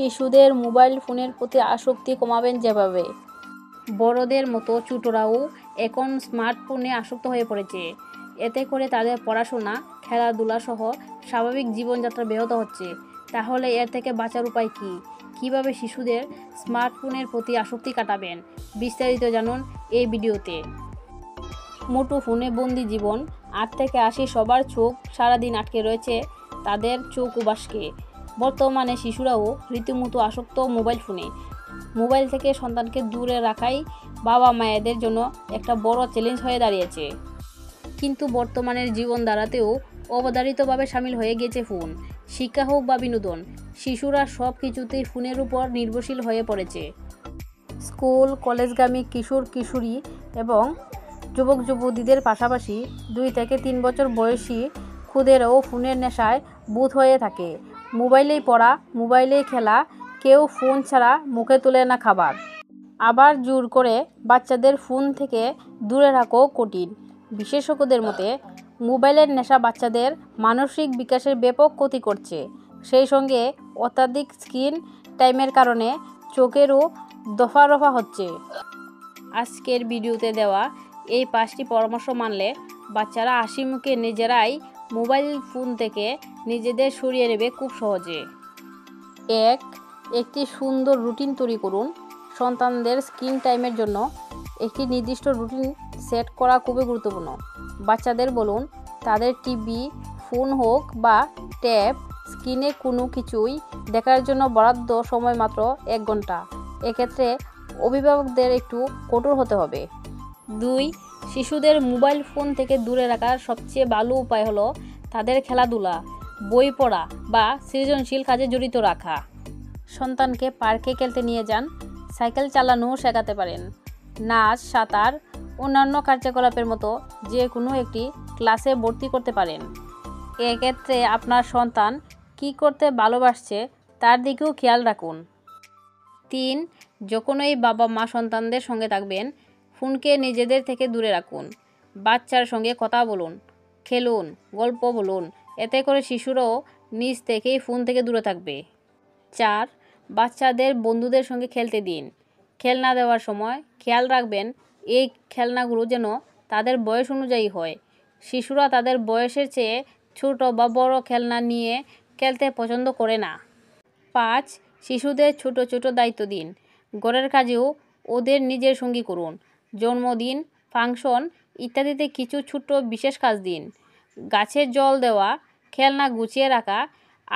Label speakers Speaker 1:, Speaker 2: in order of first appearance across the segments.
Speaker 1: শিশুদের মোবাইল ফোনের প্রতি আসক্তি কমাবেন যেভাবে। বড়দের মতো ছোটরাও এখন স্মার্টফোনে আসক্ত হয়ে পড়েছে। এতে করে তাদের পড়াশোনা, খেলাধুলা সহ স্বাভাবিক জীবনযাত্রা ব্যাহত হচ্ছে। তাহলে এর থেকে বাঁচার উপায় কী? কীভাবে শিশুদের স্মার্টফোনের প্রতি আসক্তি কাটাবেন? বিস্তারিত জানুন এই ভিডিওতে। মুঠো ফোনে বন্দি জীবন। 8 থেকে 80 সবার চোখ সারাদিন আটকে রয়েছে তাদের চোখ অভ্যাসকে। বর্তমানে শিশুরাও রীতিমতো আসক্ত মোবাইল ফোনে। মোবাইল থেকে সন্তানকে দূরে রাখাই বাবা মায়েদের জন্য একটা বড় চ্যালেঞ্জ হয়ে দাঁড়িয়েছে। কিন্তু বর্তমানের জীবনধারাতেও অবধারিতভাবে শামিল হয়ে গেছে ফোন। শিক্ষা হোক বা বিনোদন, শিশুরা সব কিছুতেই ফোনের উপর নির্ভরশীল হয়ে পড়েছে। স্কুল, কলেজগামী কিশোর কিশোরী এবং যুবক যুবতীদের পাশাপাশি 2 থেকে 3 বছর বয়সী খুদেরও ফোনের নেশায় বুঁদ হয়ে থাকে। মোবাইলেই পড়া, মোবাইলেই খেলা, কেউ ফোন ছাড়া মুখে তোলে না খাবার। আবার জোর করে বাচ্চাদের ফোন থেকে দূরে রাখাও কঠিন। বিশেষজ্ঞদের মতে মোবাইলের নেশা বাচ্চাদের মানসিক বিকাশের ব্যাপক ক্ষতি করছে। সেই সঙ্গে অত্যাধিক স্ক্রিন টাইমের কারণে চোখেরও দফা হচ্ছে। আজকের ভিডিওতে দেওয়া এই 5টি পরামর্শ মানলে বাচ্চারা হাসিমুখে নিজেরাই মোবাইল ফোন থেকে নিজেদের সরিয়ে নেবে খুব সহজে। 1. একটি সুন্দর রুটিন তৈরি করুন। সন্তানদের স্ক্রিন টাইমের জন্য একটি নির্দিষ্ট রুটিন সেট করা খুবই গুরুত্বপূর্ণ। বাচ্চাদের বলুন তাদের টিভি, ফোন হোক বা ট্যাব স্ক্রিনে কোনো কিছুই দেখার জন্য বরাদ্দ সময় মাত্র 1 ঘন্টা। এক্ষেত্রে অভিভাবকদের একটু কঠোর হতে হবে। 2. শিশুদের মোবাইল ফোন থেকে দূরে রাখার সবচেয়ে ভালো উপায় হলো তাদের খেলাধুলা, বই পড়া বা সৃজনশীল কাজে জড়িত রাখা। সন্তানকে পার্কে খেলতে নিয়ে যান, সাইকেল চালানোও শেখাতে পারেন। নাচ, সাঁতার, অন্যান্য কার্যকলাপের মতো যে কোনো একটি ক্লাসে ভর্তি করতে পারেন। এক্ষেত্রে আপনার সন্তান কী করতে ভালোবাসছে তার দিকেও খেয়াল রাখুন। 3. যখনই বাবা মা সন্তানদের সঙ্গে থাকবেন, ফোনকে নিজেদের থেকে দূরে রাখুন। বাচ্চার সঙ্গে কথা বলুন, খেলুন, গল্প বলুন। এতে করে শিশুরাও নিজ থেকেই ফোন থেকে দূরে থাকবে। 4. বাচ্চাদের বন্ধুদের সঙ্গে খেলতে দিন। খেলনা দেওয়ার সময় খেয়াল রাখবেন এই খেলনাগুলো যেন তাদের বয়স অনুযায়ী হয়। শিশুরা তাদের বয়সের চেয়ে ছোট বা বড় খেলনা নিয়ে খেলতে পছন্দ করে না। 5. শিশুদের ছোট ছোট দায়িত্ব দিন। ঘরের কাজেও ওদের নিজের সঙ্গী করুন। জন্মদিন, ফাংশন ইত্যাদিতে কিছু ছোট্ট বিশেষ কাজ দিন। গাছে জল দেওয়া, খেলনা গুছিয়ে রাখা,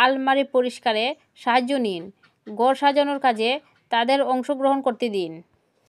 Speaker 1: আলমারি পরিষ্কারে সাহায্য নিন। ঘর সাজানোর কাজে তাদের অংশগ্রহণ করতে দিন।